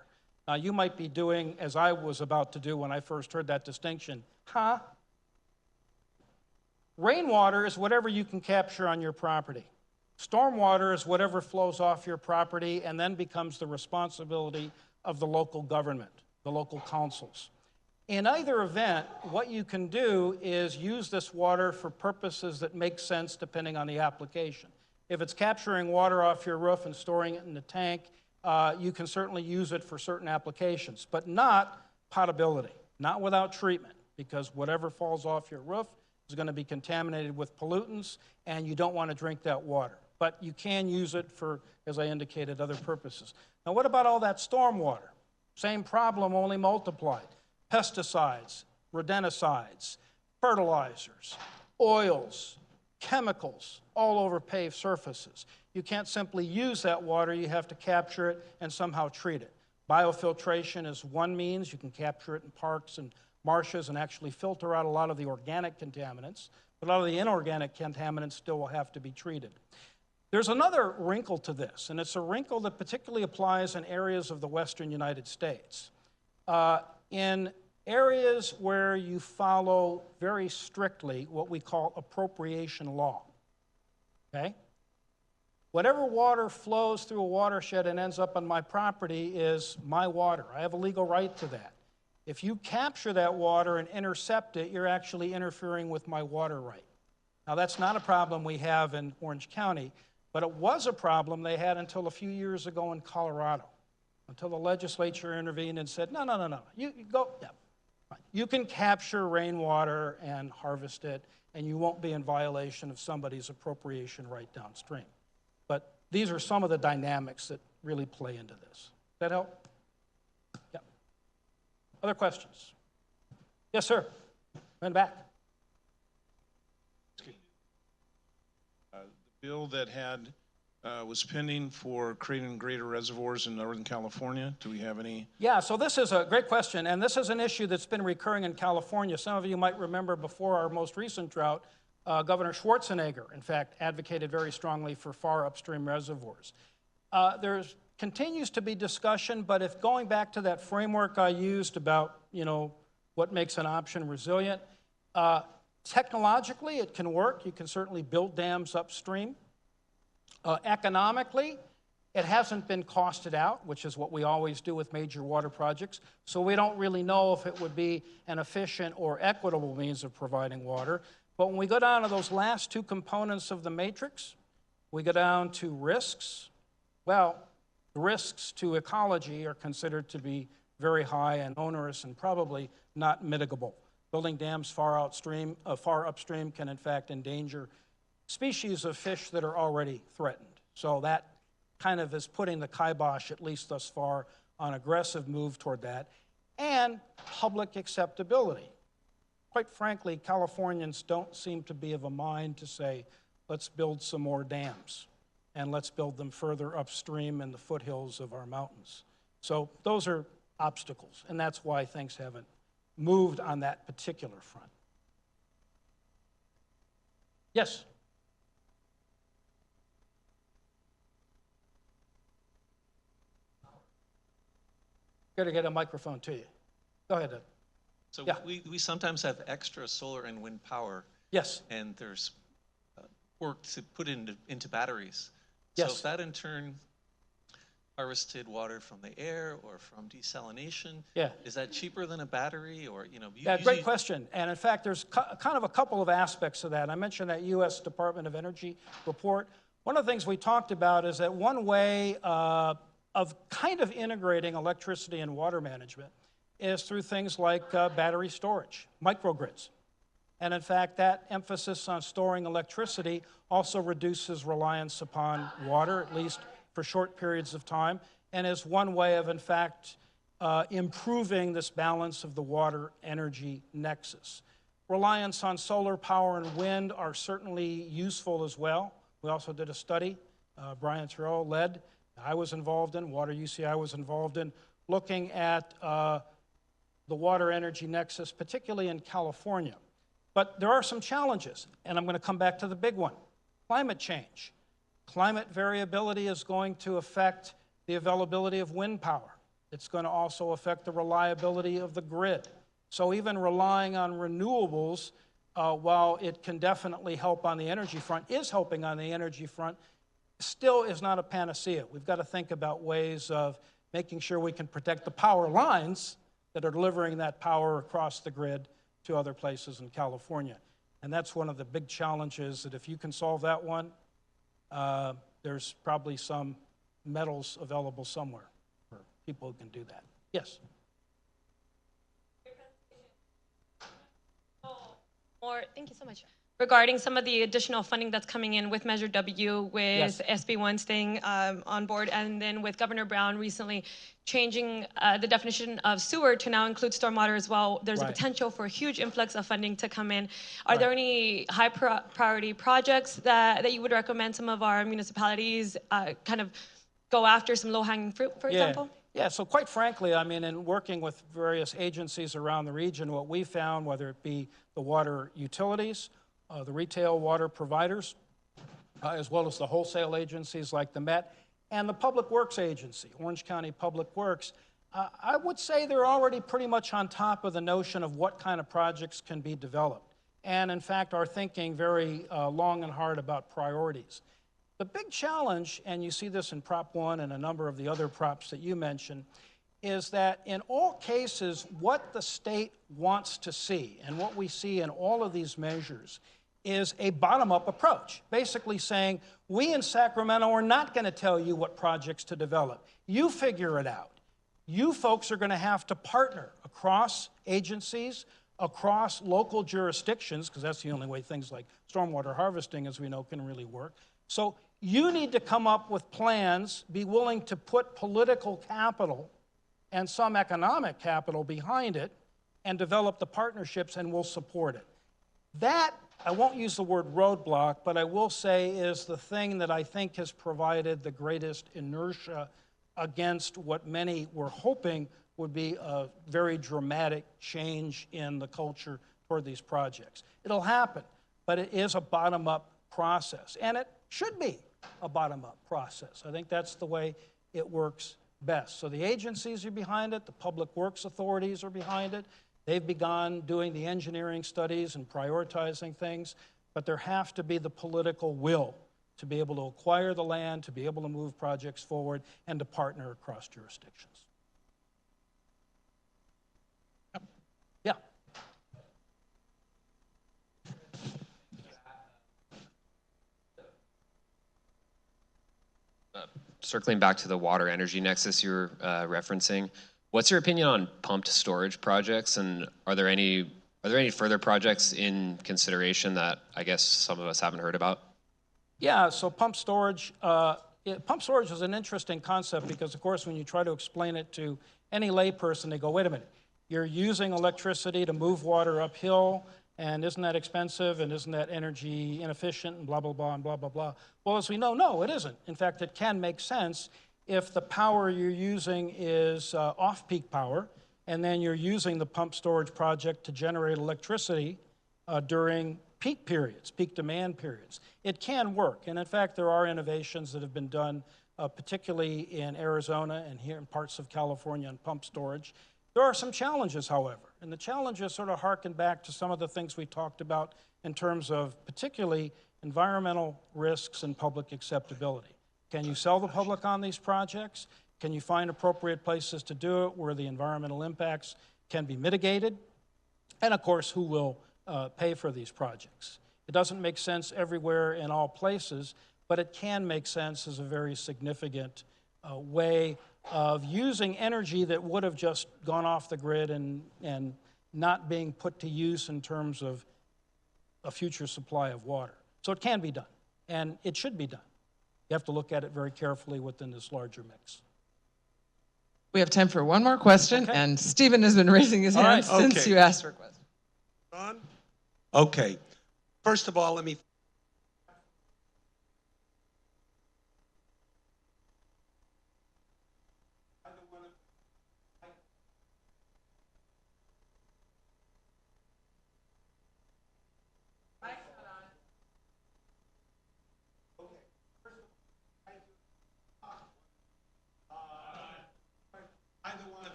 Now, you might be doing, as I was about to do when I first heard that distinction, Rainwater is whatever you can capture on your property. Stormwater is whatever flows off your property and then becomes the responsibility of the local government, the local councils. In either event, what you can do is use this water for purposes that make sense depending on the application. If it's capturing water off your roof and storing it in a tank, you can certainly use it for certain applications, but not potability, not without treatment, because whatever falls off your roof is going to be contaminated with pollutants, and you don't want to drink that water. But you can use it for, as I indicated, other purposes. Now, what about all that stormwater? Same problem, only multiplied. Pesticides, rodenticides, fertilizers, oils, chemicals, all over paved surfaces. You can't simply use that water, you have to capture it and somehow treat it. Biofiltration is one means. You can capture it in parks and marshes and actually filter out a lot of the organic contaminants, but a lot of the inorganic contaminants still will have to be treated. There's another wrinkle to this, and it's a wrinkle that particularly applies in areas of the western United States. In areas where you follow very strictly what we call appropriation law, okay? Whatever water flows through a watershed and ends up on my property is my water. I have a legal right to that. If you capture that water and intercept it, you're actually interfering with my water right. Now, that's not a problem we have in Orange County, but it was a problem they had until a few years ago in Colorado, until the legislature intervened and said, no, you go, yeah, fine. You can capture rainwater and harvest it, and you won't be in violation of somebody's appropriation right downstream. But these are some of the dynamics that really play into this. Does that help? Yeah. Other questions? Yes, sir. In the back. The bill that was pending for creating greater reservoirs in Northern California, do we have any? Yeah, so this is a great question, and this is an issue that's been recurring in California. Some of you might remember before our most recent drought, Governor Schwarzenegger, in fact, advocated very strongly for far upstream reservoirs. There continues to be discussion, but if going back to that framework I used about, what makes an option resilient, technologically it can work. You can certainly build dams upstream. Economically, it hasn't been costed out, which is what we always do with major water projects, so we don't really know if it would be an efficient or equitable means of providing water. But when we go down to those last two components of the matrix, we go down to risks. Well, the risks to ecology are considered to be very high and onerous and probably not mitigable. Building dams far upstream can in fact endanger species of fish that are already threatened. So that kind of is putting the kibosh, at least thus far, on aggressive move toward that. And public acceptability. Quite frankly, Californians don't seem to be of a mind to say, let's build some more dams, and let's build them further upstream in the foothills of our mountains. So those are obstacles, and that's why things haven't moved on that particular front. Yes? Got to get a microphone to you. Go ahead, Ed. So Yeah. we sometimes have extra solar and wind power, Yes. and there's work to put into batteries. Yes. So if that in turn harvested water from the air or from desalination, Yeah. is that cheaper than a battery, or Yeah, great question. And in fact, there's kind of a couple of aspects to that. I mentioned that U.S. Department of Energy report. One of the things we talked about is that one way of kind of integrating electricity and water management is through things like battery storage, microgrids. And in fact, that emphasis on storing electricity also reduces reliance upon water, at least for short periods of time, and is one way of, in fact, improving this balance of the water-energy nexus. Reliance on solar power and wind are certainly useful as well. We also did a study, Brian Thoreau led, I was involved in, Water UCI was involved in, looking at the water-energy nexus, particularly in California. But there are some challenges, and I'm going to come back to the big one. Climate change. Climate variability is going to affect the availability of wind power. It's going to also affect the reliability of the grid. So even relying on renewables, while it can definitely help on the energy front, is helping on the energy front, still is not a panacea. We've got to think about ways of making sure we can protect the power lines that are delivering that power across the grid to other places in California. And that's one of the big challenges, that if you can solve that one, there's probably some metals available somewhere for people who can do that. Yes? Thank you so much. Regarding some of the additional funding that's coming in with Measure W, with Yes. SB1 staying on board, and then with Governor Brown recently changing the definition of sewer to now include stormwater as well, there's a Right. potential for a huge influx of funding to come in. Are Right. there any high priority projects that you would recommend some of our municipalities kind of go after, some low-hanging fruit, for example? Yeah, so quite frankly, I mean, in working with various agencies around the region, what we found, whether it be the water utilities, the retail water providers, as well as the wholesale agencies like the Met, and the Public Works Agency, Orange County Public Works, I would say they're already pretty much on top of the notion of what kind of projects can be developed, and in fact are thinking very long and hard about priorities. The big challenge, and you see this in Prop 1 and a number of the other props that you mentioned, is that in all cases, what the state wants to see, and what we see in all of these measures, is a bottom-up approach, basically saying, we in Sacramento are not going to tell you what projects to develop. You figure it out. You folks are going to have to partner across agencies, across local jurisdictions, because that's the only way things like stormwater harvesting, as we know, can really work. So you need to come up with plans, be willing to put political capital and some economic capital behind it, and develop the partnerships, and we'll support it. That, I won't use the word roadblock, but I will say is the thing that I think has provided the greatest inertia against what many were hoping would be a very dramatic change in the culture toward these projects. It'll happen, but it is a bottom-up process, and it should be a bottom-up process. I think that's the way it works best. So the agencies are behind it, the public works authorities are behind it. They've begun doing the engineering studies and prioritizing things, but there have to be the political will to be able to acquire the land, to be able to move projects forward, and to partner across jurisdictions. Yeah. Circling back to the water energy nexus you're referencing, what's your opinion on pumped storage projects, and are there any further projects in consideration that I guess some of us haven't heard about? Yeah, so pump storage is an interesting concept because, of course, when you try to explain it to any layperson, they go, wait a minute, you're using electricity to move water uphill, and isn't that expensive, and isn't that energy inefficient, and blah, blah, blah, and blah, blah, blah. Well, as we know, no, it isn't. In fact, it can make sense if the power you're using is off-peak power, and then you're using the pump storage project to generate electricity during peak periods, peak demand periods. It can work, and in fact, there are innovations that have been done, particularly in Arizona and here in parts of California on pump storage. There are some challenges, however, and the challenges sort of harken back to some of the things we talked about in terms of particularly environmental risks and public acceptability. Can you sell the public on these projects? Can you find appropriate places to do it where the environmental impacts can be mitigated? And of course, who will pay for these projects? It doesn't make sense everywhere in all places, but it can make sense as a very significant way of using energy that would have just gone off the grid and not being put to use in terms of a future supply of water. So it can be done, and it should be done. You have to look at it very carefully within this larger mix. We have time for one more question, Okay. and Stephen has been raising his All hand right. since Okay. you asked for a question. On? Okay. First of all, let me.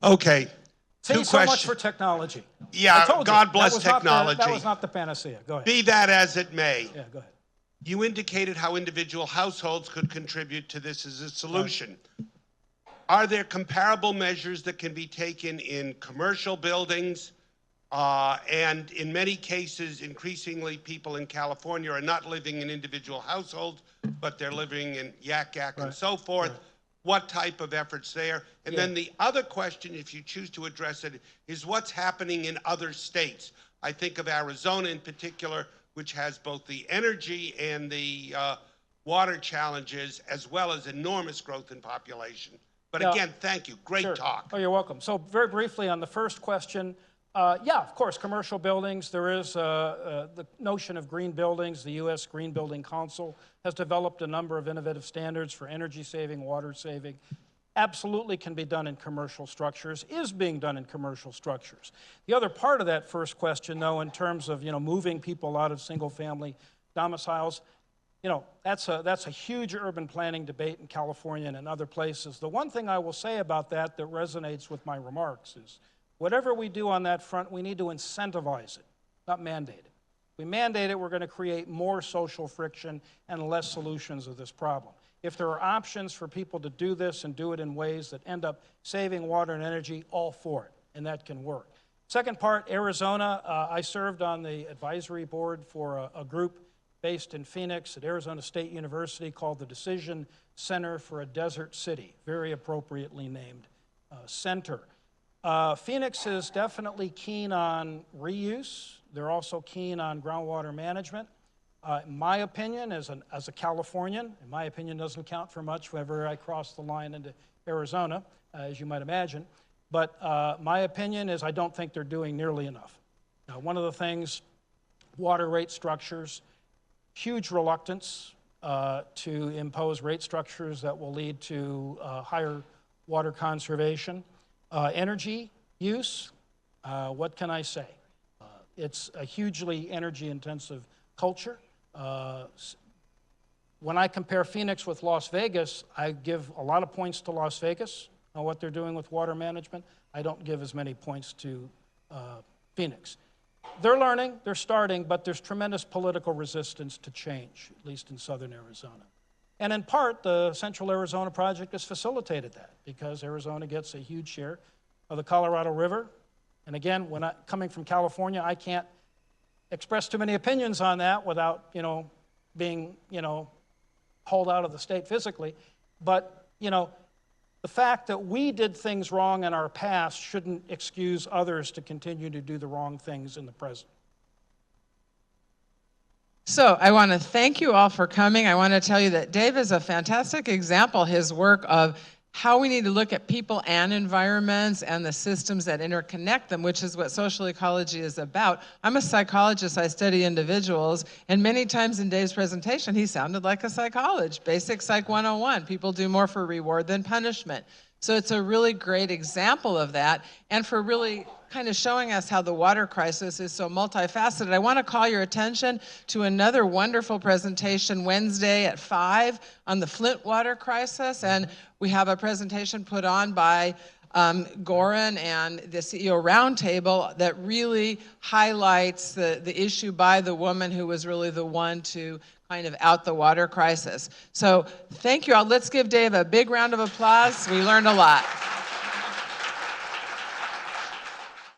Okay. See, Two so much questions. for technology. Yeah, I told you, God that bless was not technology. that was not the panacea. Go ahead. Be that as it may, Yeah, go ahead. you indicated how individual households could contribute to this as a solution. Are there comparable measures that can be taken in commercial buildings? And in many cases, increasingly, people in California are not living in individual households, but they're living in yak and so forth. Right. What type of efforts there? And Yeah. then the other question, if you choose to address it, is what's happening in other states? I think of Arizona in particular, which has both the energy and the water challenges, as well as enormous growth in population. But Yeah. again, thank you. Great Sure. talk. Oh, you're welcome. So very briefly on the first question, yeah, of course, commercial buildings. There is the notion of green buildings. The U.S. Green Building Council has developed a number of innovative standards for energy saving, water saving. Absolutely can be done in commercial structures, is being done in commercial structures. The other part of that first question, though, in terms of moving people out of single-family domiciles, that's a huge urban planning debate in California and in other places. The one thing I will say about that resonates with my remarks is whatever we do on that front, we need to incentivize it, not mandate it. If we mandate it, we're going to create more social friction and less solutions of this problem. If there are options for people to do this and do it in ways that end up saving water and energy, all for it, and that can work. Second part, Arizona, I served on the advisory board for a group based in Phoenix at Arizona State University called the Decision Center for a Desert City, very appropriately named center. Phoenix is definitely keen on reuse. They're also keen on groundwater management. In my opinion, as a Californian, and my opinion doesn't count for much whenever I cross the line into Arizona, as you might imagine, but my opinion is I don't think they're doing nearly enough. Now, one of the things, water rate structures, huge reluctance to impose rate structures that will lead to higher water conservation. Energy use, what can I say? It's a hugely energy-intensive culture. When I compare Phoenix with Las Vegas, I give a lot of points to Las Vegas on what they're doing with water management. I don't give as many points to Phoenix. They're learning, they're starting, but there's tremendous political resistance to change, at least in southern Arizona. And in part, the Central Arizona Project has facilitated that because Arizona gets a huge share of the Colorado River. And again, coming from California, I can't express too many opinions on that without, being, hauled out of the state physically. But, the fact that we did things wrong in our past shouldn't excuse others to continue to do the wrong things in the present. So I want to thank you all for coming. I want to tell you that Dave is a fantastic example, his work of how we need to look at people and environments and the systems that interconnect them, which is what social ecology is about. I'm a psychologist, I study individuals, and many times in Dave's presentation, he sounded like a psychologist. Basic Psych 101, people do more for reward than punishment. So it's a really great example of that, and for really kind of showing us how the water crisis is so multifaceted. I want to call your attention to another wonderful presentation Wednesday at 5 on the Flint water crisis, and we have a presentation put on by Goran and the CEO Roundtable that really highlights the issue by the woman who was really the one to kind of out the water crisis. So thank you all. Let's give Dave a big round of applause. We learned a lot.